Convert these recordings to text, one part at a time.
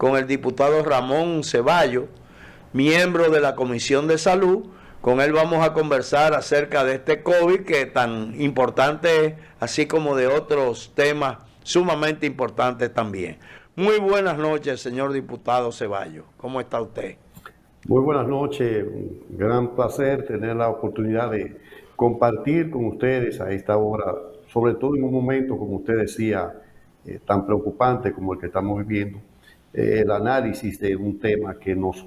con el diputado Ramón Ceballos, miembro de la Comisión de Salud. Con él vamos a conversar acerca de este COVID, que tan importante es, así como de otros temas sumamente importantes también. Muy buenas noches, señor diputado Ceballos. ¿Cómo está usted? Muy buenas noches, un gran placer tener la oportunidad de compartir con ustedes a esta hora, sobre todo en un momento, como usted decía, tan preocupante como el que estamos viviendo, el análisis de un tema que nos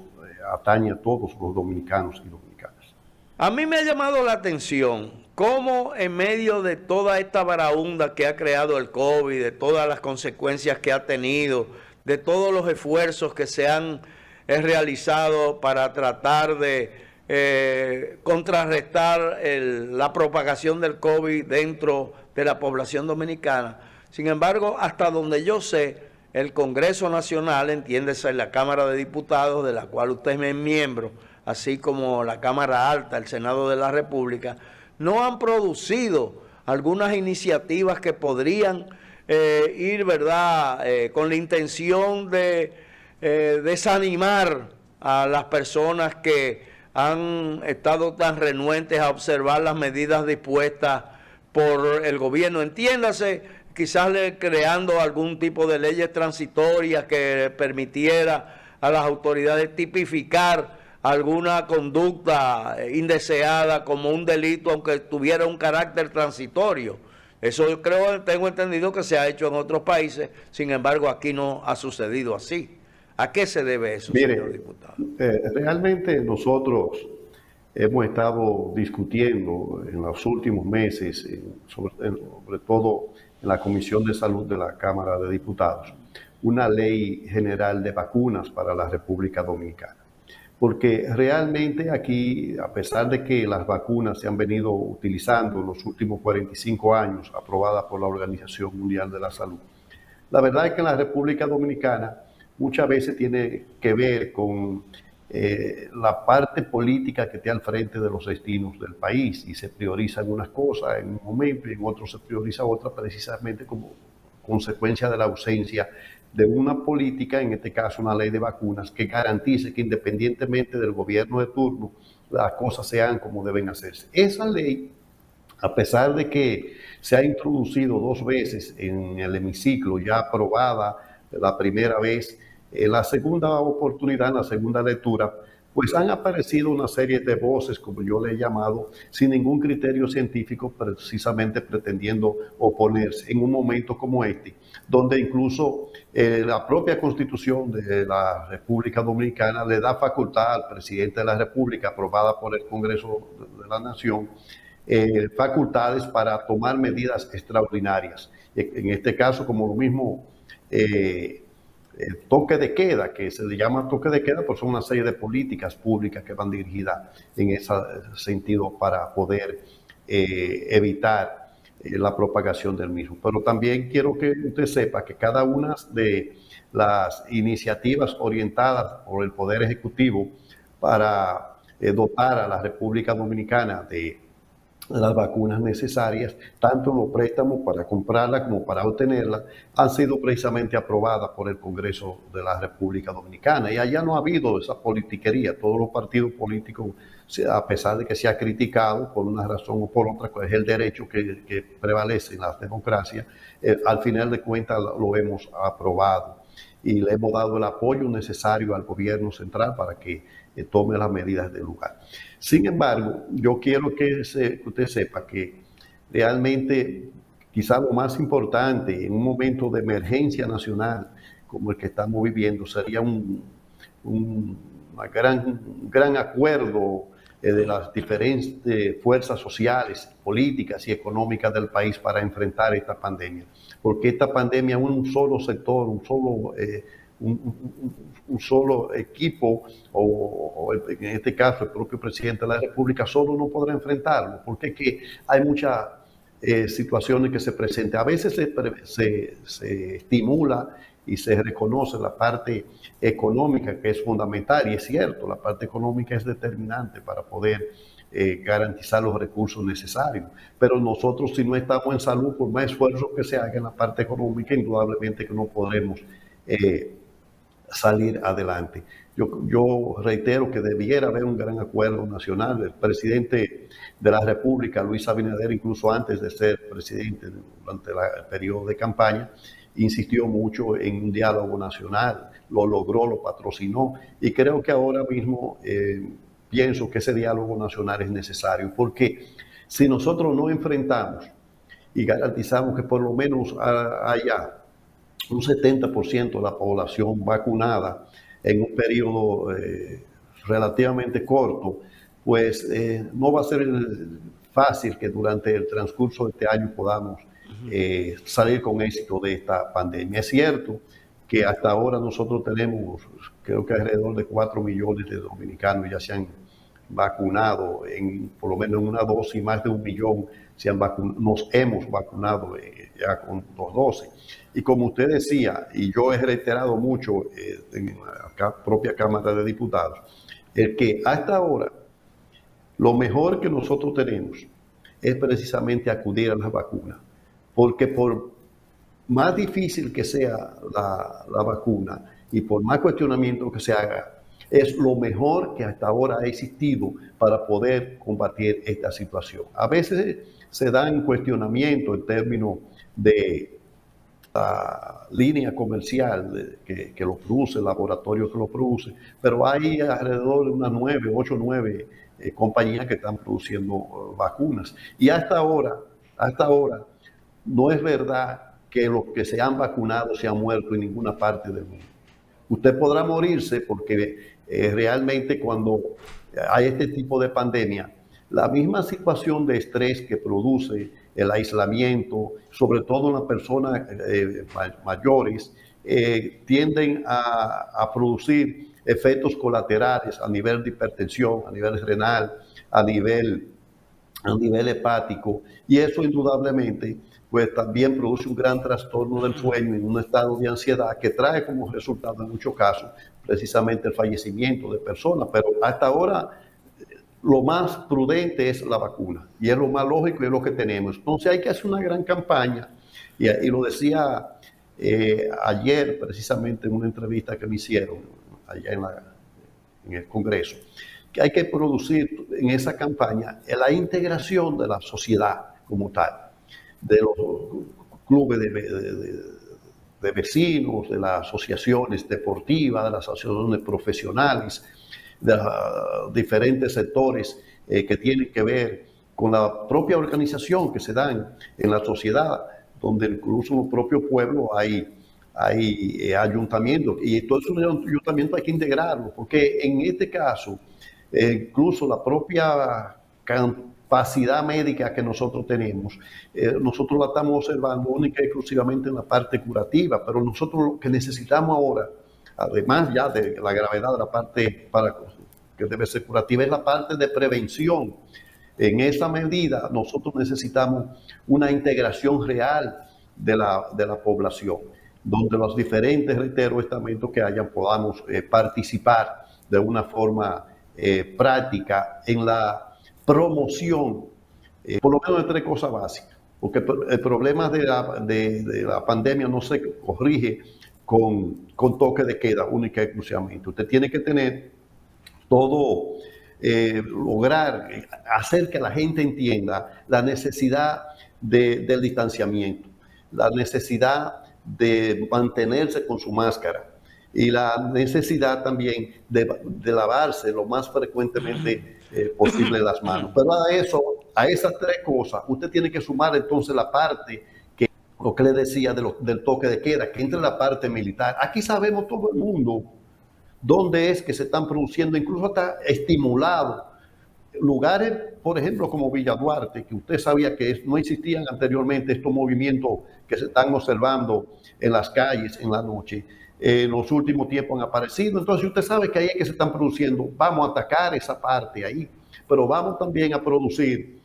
atañe a todos los dominicanos y dominicanas. A mí me ha llamado la atención cómo en medio de toda esta varaunda que ha creado el COVID, de todas las consecuencias que ha tenido, de todos los esfuerzos que se han realizado para tratar de contrarrestar la propagación del COVID dentro de la población dominicana. Sin embargo, hasta donde yo sé, el Congreso Nacional, entiéndese la Cámara de Diputados, de la cual usted es miembro, así como la Cámara Alta, el Senado de la República, no han producido algunas iniciativas que podrían ir, ¿verdad?, con la intención de desanimar a las personas que han estado tan renuentes a observar las medidas dispuestas por el gobierno. Entiéndase, quizás creando algún tipo de leyes transitorias que permitiera a las autoridades tipificar alguna conducta indeseada como un delito, aunque tuviera un carácter transitorio. Eso yo creo, tengo entendido que se ha hecho en otros países, sin embargo aquí no ha sucedido así. ¿A qué se debe eso, señor Mire, diputado? realmente nosotros hemos estado discutiendo en los últimos meses, sobre todo en la Comisión de Salud de la Cámara de Diputados, una ley general de vacunas para la República Dominicana. Porque realmente aquí, a pesar de que las vacunas se han venido utilizando en los últimos 45 años, aprobadas por la Organización Mundial de la Salud, la verdad es que en la República Dominicana muchas veces tiene que ver con la parte política que está al frente de los destinos del país, y se priorizan unas cosas en un momento y en otro se prioriza otra, precisamente como consecuencia de la ausencia de una política, en este caso una ley de vacunas, que garantice que independientemente del gobierno de turno, las cosas sean como deben hacerse. Esa ley, a pesar de que se ha introducido 2 veces en el hemiciclo, ya aprobada la primera vez, en la segunda oportunidad, en la segunda lectura, pues han aparecido una serie de voces, como yo le he llamado, sin ningún criterio científico, precisamente pretendiendo oponerse en un momento como este, donde incluso la propia Constitución de la República Dominicana le da facultad al presidente de la República, aprobada por el Congreso de la Nación, facultades para tomar medidas extraordinarias. En este caso, como lo mismo toque de queda, que se le llama toque de queda, pues son una serie de políticas públicas que van dirigidas en ese sentido para poder evitar la propagación del mismo. Pero también quiero que usted sepa que cada una de las iniciativas orientadas por el Poder Ejecutivo para dotar a la República Dominicana de las vacunas necesarias, tanto los préstamos para comprarlas como para obtenerlas, han sido precisamente aprobadas por el Congreso de la República Dominicana. Y allá no ha habido esa politiquería. Todos los partidos políticos, a pesar de que se ha criticado por una razón o por otra, que es el derecho que prevalece en las democracias, al final de cuentas lo hemos aprobado y le hemos dado el apoyo necesario al gobierno central para que tome las medidas del lugar. Sin embargo, yo quiero que usted sepa que realmente quizá lo más importante en un momento de emergencia nacional como el que estamos viviendo sería un gran acuerdo de las diferentes fuerzas sociales, políticas y económicas del país para enfrentar esta pandemia. Porque esta pandemia, un solo sector, un solo equipo, o en este caso el propio presidente de la República, solo no podrá enfrentarlo, porque es que hay muchas situaciones que se presentan. A veces se estimula y se reconoce la parte económica, que es fundamental, y es cierto, la parte económica es determinante para poder garantizar los recursos necesarios. Pero nosotros, si no estamos en salud, por más esfuerzo que se haga en la parte económica, indudablemente que no podremos salir adelante. Yo reitero que debiera haber un gran acuerdo nacional. El presidente de la República, Luis Abinader, incluso antes de ser presidente, durante el periodo de campaña, insistió mucho en un diálogo nacional, lo logró, lo patrocinó, y creo que ahora mismo pienso que ese diálogo nacional es necesario, porque si nosotros no enfrentamos y garantizamos que por lo menos haya un 70% de la población vacunada en un periodo relativamente corto, pues no va a ser fácil que durante el transcurso de este año podamos salir con éxito de esta pandemia. Es cierto que hasta ahora nosotros tenemos, creo que alrededor de 4 millones de dominicanos ya se han vacunado, por lo menos en una dosis, más de 1 millón nos hemos vacunado ya con 2 dosis. Y como usted decía, y yo he reiterado mucho en la propia Cámara de Diputados, el que hasta ahora lo mejor que nosotros tenemos es precisamente acudir a las vacunas, porque por más difícil que sea la vacuna y por más cuestionamiento que se haga, es lo mejor que hasta ahora ha existido para poder combatir esta situación. A veces se dan cuestionamientos en términos de la línea comercial que lo produce, el laboratorio que lo produce, pero hay alrededor de unas 9 compañías que están produciendo vacunas. Y hasta ahora, no es verdad que los que se han vacunado se han muerto en ninguna parte del mundo. Usted podrá morirse porque realmente cuando hay este tipo de pandemia, la misma situación de estrés que produce el aislamiento, sobre todo en las personas mayores, tienden a producir efectos colaterales a nivel de hipertensión, a nivel renal, a nivel hepático, y eso indudablemente pues también produce un gran trastorno del sueño en un estado de ansiedad que trae como resultado en muchos casos precisamente el fallecimiento de personas. Pero hasta ahora lo más prudente es la vacuna y es lo más lógico y es lo que tenemos. Entonces hay que hacer una gran campaña y lo decía ayer precisamente en una entrevista que me hicieron allá en el Congreso, que hay que producir en esa campaña la integración de la sociedad como tal, de los clubes de vecinos, de las asociaciones deportivas, de las asociaciones profesionales, de los diferentes sectores que tienen que ver con la propia organización que se dan en la sociedad, donde incluso en los propios pueblos hay ayuntamientos, y todos esos ayuntamientos hay que integrarlos, porque en este caso, incluso la propia capacidad médica que nosotros tenemos, nosotros la estamos observando única y exclusivamente en la parte curativa, pero nosotros lo que necesitamos ahora, además ya de la gravedad de la parte que debe ser curativa, es la parte de prevención. En esa medida nosotros necesitamos una integración real de la población, donde los diferentes, reitero, estamentos que hayan podamos participar de una forma práctica en la promoción, por lo menos de 3 cosas básicas, porque el problema de la pandemia no se corrige con toque de queda única y exclusivamente. Usted tiene que tener todo, lograr hacer que la gente entienda la necesidad del distanciamiento, la necesidad de mantenerse con su máscara y la necesidad también de lavarse lo más frecuentemente posible las manos. Pero a esas 3 cosas, usted tiene que sumar entonces la parte que, lo que le decía del toque de queda, que entre la parte militar. Aquí sabemos todo el mundo dónde es que se están produciendo, incluso hasta estimulado, lugares, por ejemplo, como Villa Duarte, que usted sabía que no existían anteriormente estos movimientos que se están observando en las calles en la noche. En los últimos tiempos han aparecido. Entonces usted sabe que ahí es que se están produciendo. Vamos a atacar esa parte ahí, pero vamos también a producir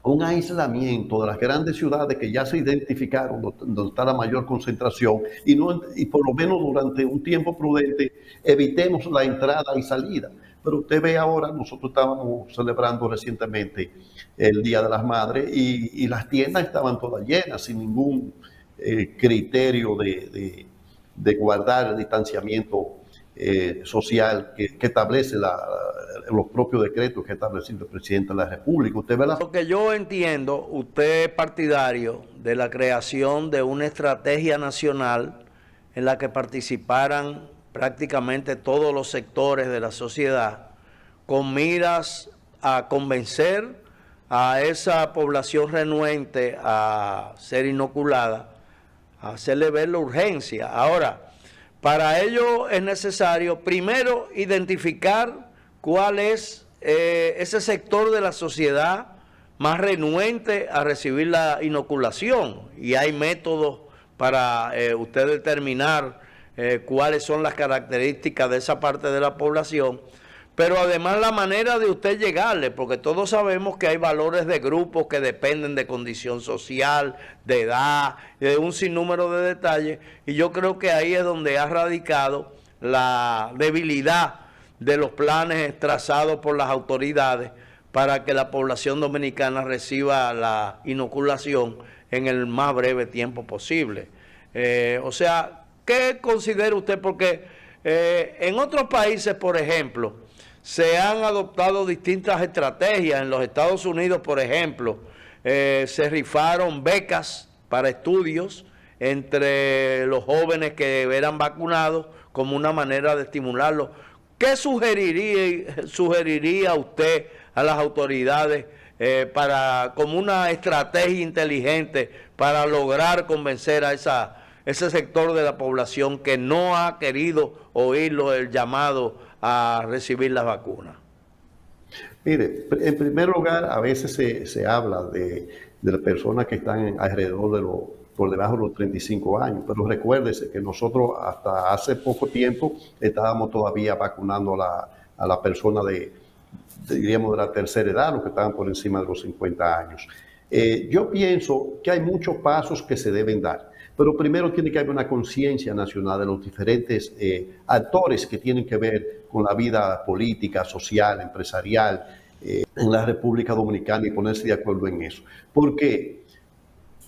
un aislamiento de las grandes ciudades que ya se identificaron donde está la mayor concentración y por lo menos durante un tiempo prudente evitemos la entrada y salida. Pero usted ve ahora, nosotros estábamos celebrando recientemente el Día de las Madres y las tiendas estaban todas llenas sin ningún criterio de guardar el distanciamiento social que establece los propios decretos que ha establecido el presidente de la República. ¿Usted ve Lo que yo entiendo, usted es partidario de la creación de una estrategia nacional en la que participaran prácticamente todos los sectores de la sociedad, con miras a convencer a esa población renuente a ser inoculada, a hacerle ver la urgencia. Ahora, para ello es necesario primero identificar cuál es ese sector de la sociedad más renuente a recibir la inoculación, y hay métodos para usted determinar cuáles son las características de esa parte de la población, pero además la manera de usted llegarle, porque todos sabemos que hay valores de grupos que dependen de condición social, de edad, de un sinnúmero de detalles, y yo creo que ahí es donde ha radicado la debilidad de los planes trazados por las autoridades para que la población dominicana reciba la inoculación en el más breve tiempo posible. O sea, ¿qué considera usted? Porque en otros países, por ejemplo, se han adoptado distintas estrategias. En los Estados Unidos, por ejemplo, se rifaron becas para estudios entre los jóvenes que eran vacunados como una manera de estimularlos. ¿Qué sugeriría usted a las autoridades como una estrategia inteligente para lograr convencer a ese sector de la población que no ha querido oír el llamado a recibir las vacunas? Mire, en primer lugar, a veces se habla de las personas que están alrededor por debajo de los 35 años, pero recuérdese que nosotros hasta hace poco tiempo estábamos todavía vacunando a la persona diríamos, de la tercera edad, los que estaban por encima de los 50 años. Yo pienso que hay muchos pasos que se deben dar, pero primero tiene que haber una conciencia nacional de los diferentes actores que tienen que ver con la vida política, social, empresarial en la República Dominicana, y ponerse de acuerdo en eso. Porque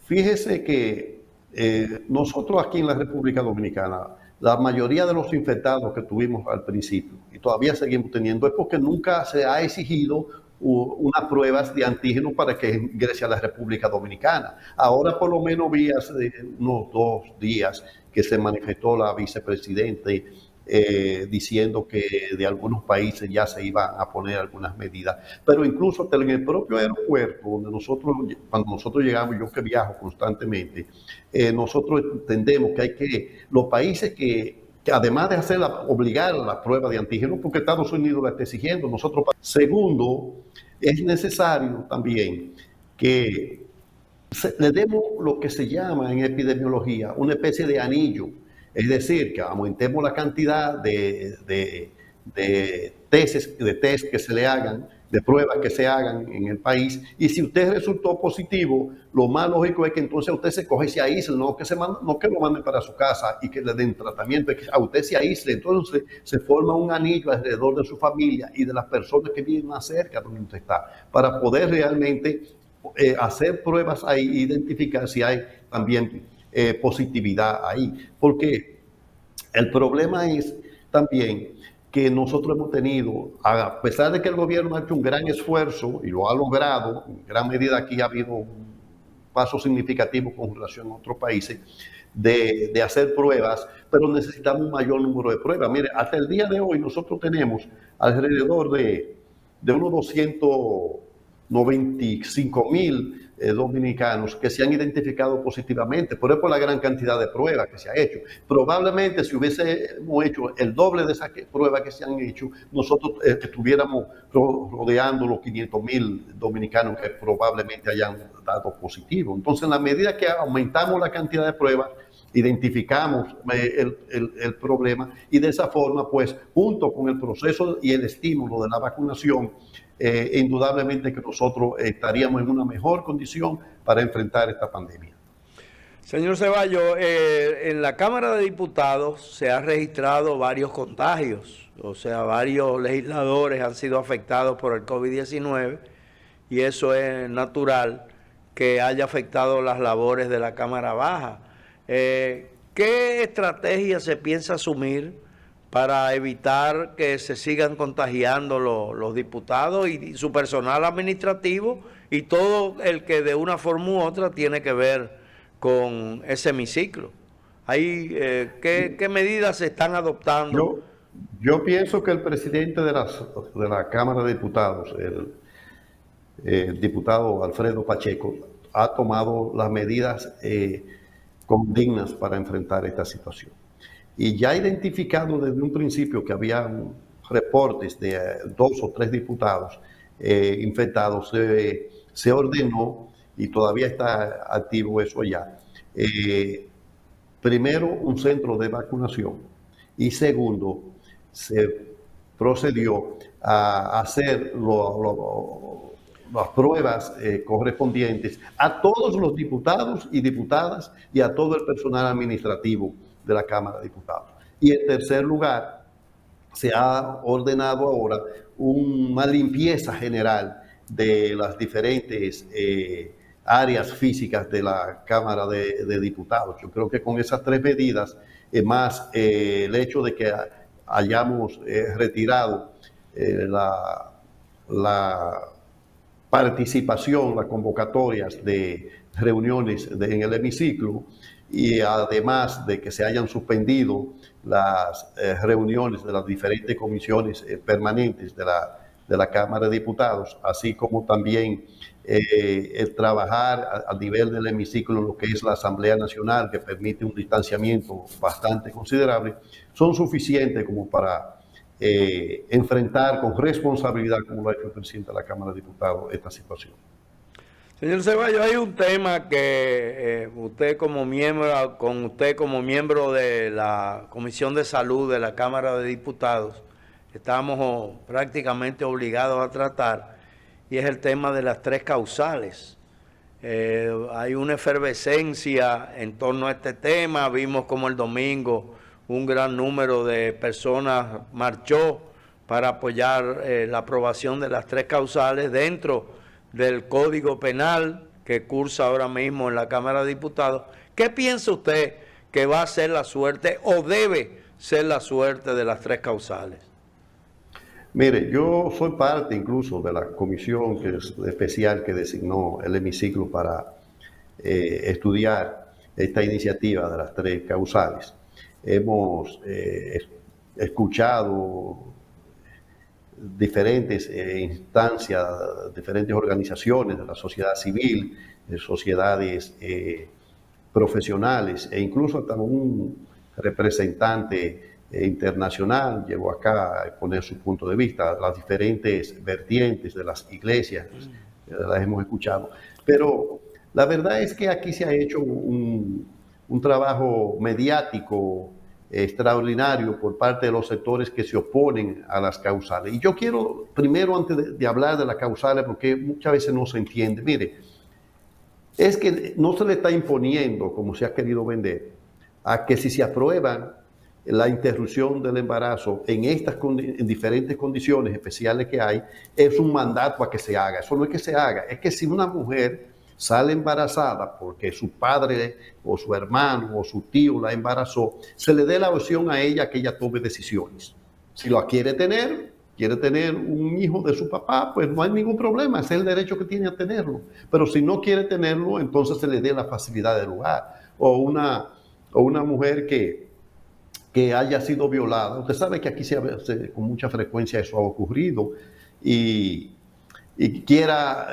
fíjese que nosotros aquí en la República Dominicana, la mayoría de los infectados que tuvimos al principio, y todavía seguimos teniendo, es porque nunca se ha exigido unas pruebas de antígeno para que ingrese a la República Dominicana. Ahora por lo menos vi hace unos 2 días que se manifestó la vicepresidenta diciendo que de algunos países ya se iban a poner algunas medidas. Pero incluso hasta en el propio aeropuerto, cuando nosotros llegamos, yo que viajo constantemente, nosotros entendemos que los países que además de obligar la prueba de antígeno, porque Estados Unidos la está exigiendo, nosotros. Segundo, es necesario también que le demos lo que se llama en epidemiología una especie de anillo, es decir, que aumentemos la cantidad de test que se le hagan, de pruebas que se hagan en el país, y si usted resultó positivo, lo más lógico es que entonces usted se coge y se aísle, no que lo manden para su casa y que le den tratamiento, es que a usted se aísle. Entonces se forma un anillo alrededor de su familia y de las personas que viven más cerca donde usted está, para poder realmente hacer pruebas ahí, identificar si hay también positividad ahí, porque el problema es también que nosotros hemos tenido, a pesar de que el gobierno ha hecho un gran esfuerzo y lo ha logrado, en gran medida aquí ha habido un paso significativo con relación a otros países, de hacer pruebas, pero necesitamos un mayor número de pruebas. Mire, hasta el día de hoy nosotros tenemos alrededor de unos 295,000 dominicanos que se han identificado positivamente, pero es por la gran cantidad de pruebas que se ha hecho. Probablemente si hubiésemos hecho el doble de esas pruebas que se han hecho, nosotros estuviéramos rodeando los 500,000 dominicanos que probablemente hayan dado positivo. Entonces, en la medida que aumentamos la cantidad de pruebas, identificamos el problema, y de esa forma, pues, junto con el proceso y el estímulo de la vacunación, indudablemente que nosotros estaríamos en una mejor condición para enfrentar esta pandemia. Señor Ceballos, en la Cámara de Diputados se han registrado varios contagios, o sea, varios legisladores han sido afectados por el COVID-19, y eso es natural que haya afectado las labores de la Cámara Baja. ¿Qué ¿qué estrategia se piensa asumir para evitar que se sigan contagiando los diputados y su personal administrativo y todo el que de una forma u otra tiene que ver con ese hemiciclo? ¿Qué medidas se están adoptando? Yo, yo pienso que el presidente de la Cámara de Diputados, el diputado Alfredo Pacheco, ha tomado las medidas condignas para enfrentar esta situación. Y ya ha identificado desde un principio que había reportes de 2 o 3 diputados infectados, se ordenó y todavía está activo eso ya. Primero, un centro de vacunación y segundo, se procedió a hacer las pruebas correspondientes a todos los diputados y diputadas y a todo el personal administrativo de la Cámara de Diputados. Y en tercer lugar, se ha ordenado ahora una limpieza general de las diferentes áreas físicas de la Cámara de Diputados. Yo creo que con esas 3 medidas, más el hecho de que hayamos retirado la participación, las convocatorias de reuniones en el hemiciclo, y además de que se hayan suspendido las reuniones de las diferentes comisiones permanentes de la Cámara de Diputados, así como también el trabajar a nivel del hemiciclo en lo que es la Asamblea Nacional, que permite un distanciamiento bastante considerable, son suficientes como para enfrentar con responsabilidad, como lo ha hecho el presidente de la Cámara de Diputados, esta situación. Señor Ceballos, hay un tema que usted como miembro de la Comisión de Salud de la Cámara de Diputados, estamos prácticamente obligados a tratar, y es el tema de las 3 causales. Hay una efervescencia en torno a este tema. Vimos como el domingo un gran número de personas marchó para apoyar la aprobación de las 3 causales dentro del Código Penal que cursa ahora mismo en la Cámara de Diputados. ¿Qué piensa usted que va a ser la suerte o debe ser la suerte de las 3 causales? Mire, yo soy parte incluso de la comisión especial que designó el hemiciclo para estudiar esta iniciativa de las 3 causales. Hemos escuchado diferentes instancias, diferentes organizaciones de la sociedad civil, de sociedades profesionales e incluso hasta un representante internacional llegó acá a exponer su punto de vista, las diferentes vertientes de las iglesias, las hemos escuchado. Pero la verdad es que aquí se ha hecho un trabajo mediático extraordinario por parte de los sectores que se oponen a las causales. Y yo quiero, primero, antes de hablar de las causales, porque muchas veces no se entiende, mire, es que no se le está imponiendo, como se ha querido vender, a que si se aprueban la interrupción del embarazo en diferentes condiciones especiales que hay, es un mandato a que se haga. Eso no es que se haga, es que si una mujer sale embarazada porque su padre o su hermano o su tío la embarazó, se le dé la opción a ella que ella tome decisiones. Si lo quiere tener un hijo de su papá, pues no hay ningún problema, ese es el derecho que tiene a tenerlo. Pero si no quiere tenerlo, entonces se le dé la facilidad del lugar. O una mujer que haya sido violada. Usted sabe que aquí con mucha frecuencia eso ha ocurrido y quiera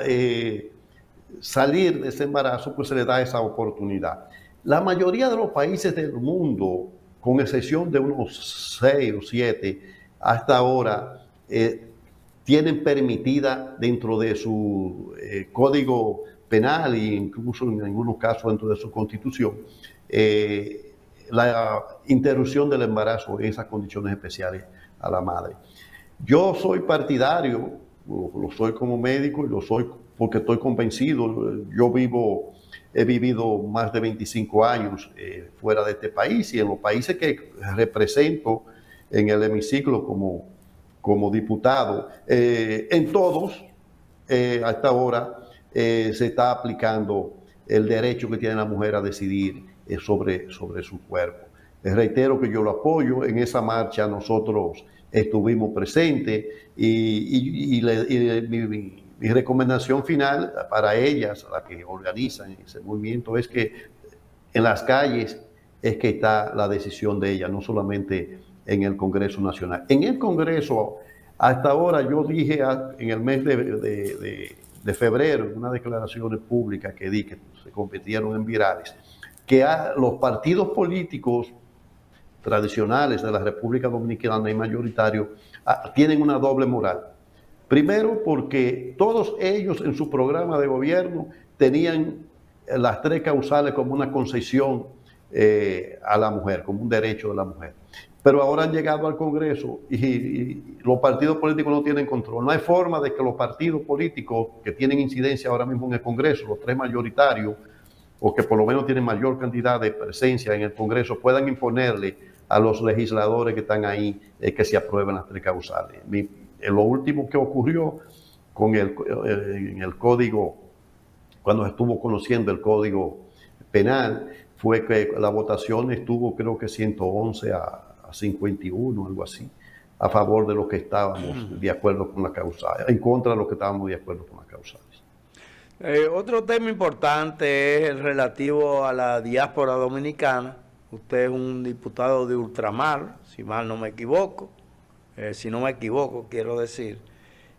salir de ese embarazo, pues se le da esa oportunidad. La mayoría de los países del mundo, con excepción de unos 6 o 7, hasta ahora, tienen permitida dentro de su código penal e incluso en algunos casos dentro de su constitución, la interrupción del embarazo en esas condiciones especiales a la madre. Yo soy partidario, lo soy como médico y lo soy porque estoy convencido. He vivido más de 25 años fuera de este país y en los países que represento en el hemiciclo como diputado, en todos, hasta ahora, se está aplicando el derecho que tiene la mujer a decidir sobre su cuerpo. Les reitero que yo lo apoyo. En esa marcha nosotros estuvimos presentes y mi recomendación final para ellas, las que organizan ese movimiento, es que en las calles es que está la decisión de ellas, no solamente en el Congreso Nacional. En el Congreso, hasta ahora yo dije en el mes de febrero, en unas declaraciones públicas que di, que se convirtieron en virales, que los partidos políticos tradicionales de la República Dominicana y mayoritarios tienen una doble moral. Primero, porque todos ellos en su programa de gobierno tenían las 3 causales como una concesión a la mujer, como un derecho de la mujer. Pero ahora han llegado al Congreso y los partidos políticos no tienen control. No hay forma de que los partidos políticos que tienen incidencia ahora mismo en el Congreso, los 3 mayoritarios, o que por lo menos tienen mayor cantidad de presencia en el Congreso, puedan imponerle a los legisladores que están ahí que se aprueben las 3 causales. Lo último que ocurrió con en el código, cuando estuvo conociendo el código penal, fue que la votación estuvo, creo que 111 a 51, algo así, a favor de lo que estábamos de acuerdo con la causal, en contra de lo que estábamos de acuerdo con las causales. Otro tema importante es el relativo a la diáspora dominicana. Usted es un diputado de ultramar, si mal no me equivoco, si no me equivoco, quiero decir.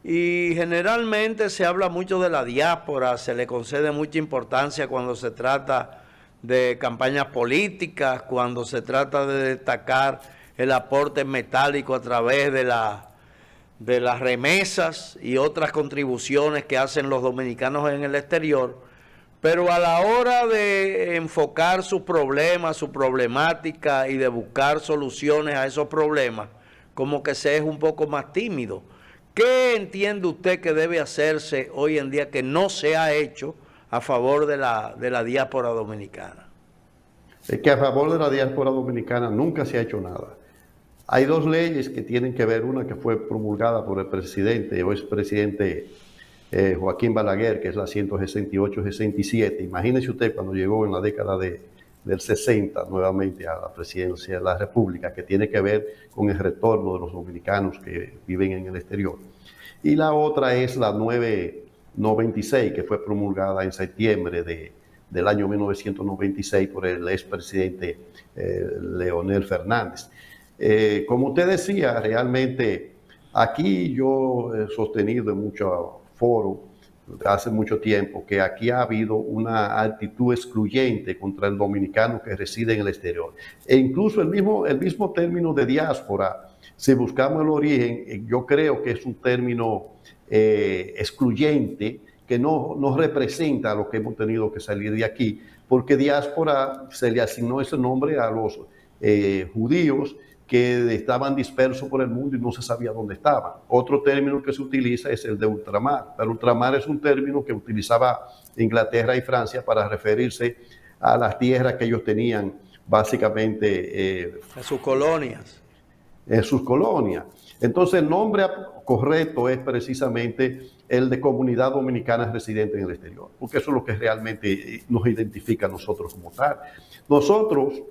Y generalmente se habla mucho de la diáspora, se le concede mucha importancia cuando se trata de campañas políticas, cuando se trata de destacar el aporte metálico a través de las remesas y otras contribuciones que hacen los dominicanos en el exterior, pero a la hora de enfocar sus problemas, su problemática y de buscar soluciones a esos problemas, como que se es un poco más tímido. ¿Qué entiende usted que debe hacerse hoy en día que no se ha hecho a favor de la diáspora dominicana? Es que a favor de la diáspora dominicana nunca se ha hecho nada. Hay 2 leyes que tienen que ver, una que fue promulgada por el presidente o expresidente Joaquín Balaguer, que es la 168-67. Imagínese usted cuando llegó en la década del 60 nuevamente a la presidencia de la República, que tiene que ver con el retorno de los dominicanos que viven en el exterior. Y la otra es la 996, que fue promulgada en septiembre del año 1996 por el expresidente Leonel Fernández. Como usted decía, realmente aquí yo he sostenido en muchos foros hace mucho tiempo que aquí ha habido una actitud excluyente contra el dominicano que reside en el exterior. E incluso el mismo término de diáspora, si buscamos el origen, yo creo que es un término excluyente que no representa lo que hemos tenido que salir de aquí, porque diáspora se le asignó ese nombre a los judíos que estaban dispersos por el mundo y no se sabía dónde estaban. Otro término que se utiliza es el de ultramar. El ultramar es un término que utilizaba Inglaterra y Francia para referirse a las tierras que ellos tenían básicamente... a sus colonias. En sus colonias. Entonces el nombre correcto es precisamente el de comunidad dominicana residente en el exterior, porque eso es lo que realmente nos identifica a nosotros como tal. Nosotros,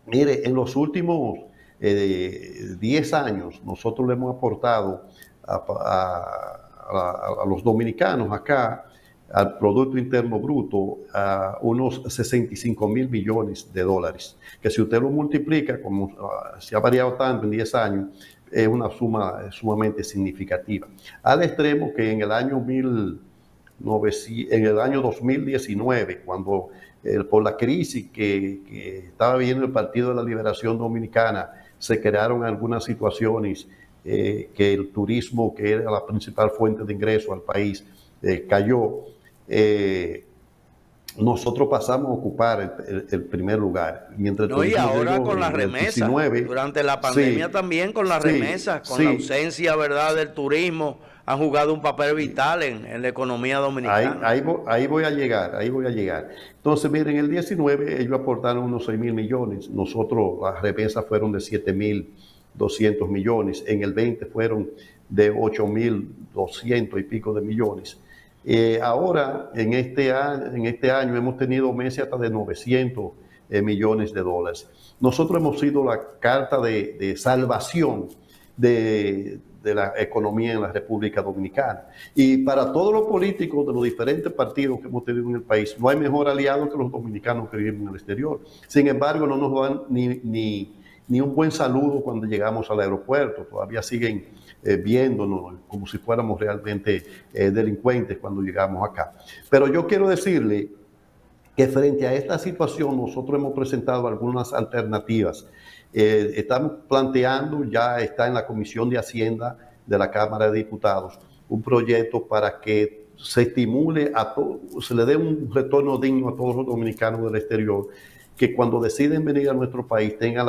mire, en los últimos 10 años, nosotros le hemos aportado a los dominicanos acá, al Producto Interno Bruto, a unos 65.000 millones de dólares, que si usted lo multiplica, como se ha variado tanto en 10 años, es una suma sumamente significativa. Al extremo que en el año 2019, cuando por la crisis que estaba viviendo el Partido de la Liberación Dominicana, se crearon algunas situaciones que el turismo, que era la principal fuente de ingreso al país, cayó. Nosotros pasamos a ocupar el primer lugar. Mientras no, y ahora con las remesas, durante la pandemia sí, también con las remesas, con la ausencia, ¿verdad?, del turismo, han jugado un papel vital en la economía dominicana. Ahí voy a llegar. Entonces, miren, en el 19 ellos aportaron unos 6.000 millones, nosotros las remesas fueron de 7.200 millones, en el 20 fueron de 8.200 y pico de millones. Ahora, en este año hemos tenido meses hasta de 900 millones de dólares. Nosotros hemos sido la carta de salvación de la economía en la República Dominicana. Y para todos los políticos de los diferentes partidos que hemos tenido en el país, no hay mejor aliado que los dominicanos que viven en el exterior. Sin embargo, no nos dan ni un buen saludo cuando llegamos al aeropuerto. Todavía siguen viéndonos como si fuéramos realmente delincuentes cuando llegamos acá. Pero yo quiero decirle que frente a esta situación nosotros hemos presentado algunas alternativas. Estamos planteando, ya está en la Comisión de Hacienda de la Cámara de Diputados, un proyecto para que se estimule se le dé un retorno digno a todos los dominicanos del exterior, que cuando deciden venir a nuestro país tengan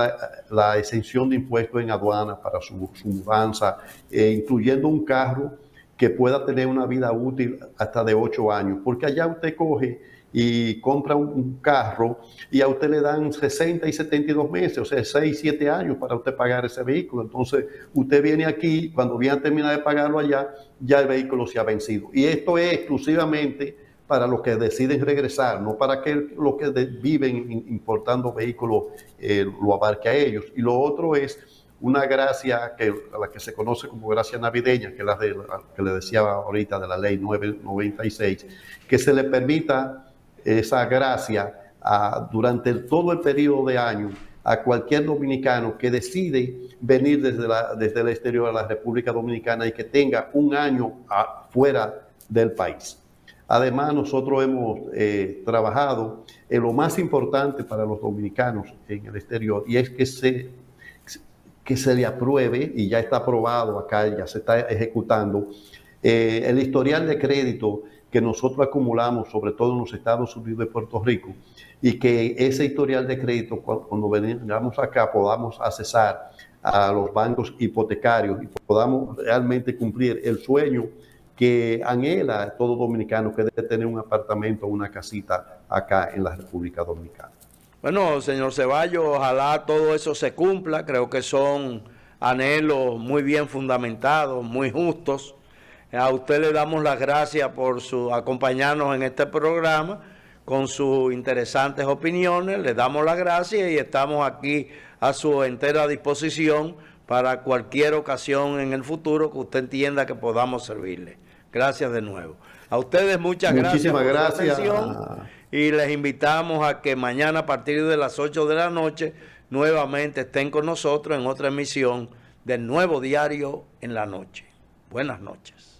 la exención de impuestos en aduana para su mudanza, incluyendo un carro que pueda tener una vida útil hasta de 8 años, porque allá usted coge y compra un carro y a usted le dan 60 y 72 meses, o sea, 6, 7 años para usted pagar ese vehículo. Entonces, usted viene aquí, cuando viene a terminar de pagarlo allá, ya el vehículo se ha vencido. Y esto es exclusivamente para los que deciden regresar, no para que los que viven importando vehículos lo abarque a ellos. Y lo otro es una gracia a la que se conoce como gracia navideña, que es la que le decía ahorita de la ley 996, que se le permita esa gracia durante todo el periodo de año a cualquier dominicano que decide venir desde el exterior a la República Dominicana y que tenga un año fuera del país. Además, nosotros hemos trabajado en lo más importante para los dominicanos en el exterior, y es que se le apruebe, y ya está aprobado acá, ya se está ejecutando, el historial de crédito que nosotros acumulamos, sobre todo en los Estados Unidos de Puerto Rico, y que ese historial de crédito, cuando vengamos acá, podamos accesar a los bancos hipotecarios y podamos realmente cumplir el sueño que anhela todo dominicano, que debe tener un apartamento o una casita acá en la República Dominicana. Bueno, señor Ceballos, ojalá todo eso se cumpla. Creo que son anhelos muy bien fundamentados, muy justos. A usted le damos las gracias por acompañarnos en este programa con sus interesantes opiniones. Le damos las gracias y estamos aquí a su entera disposición para cualquier ocasión en el futuro que usted entienda que podamos servirle. Gracias de nuevo. A ustedes muchas gracias por su atención y les invitamos a que mañana a partir de las 8 de la noche nuevamente estén con nosotros en otra emisión del Nuevo Diario en la Noche. Buenas noches.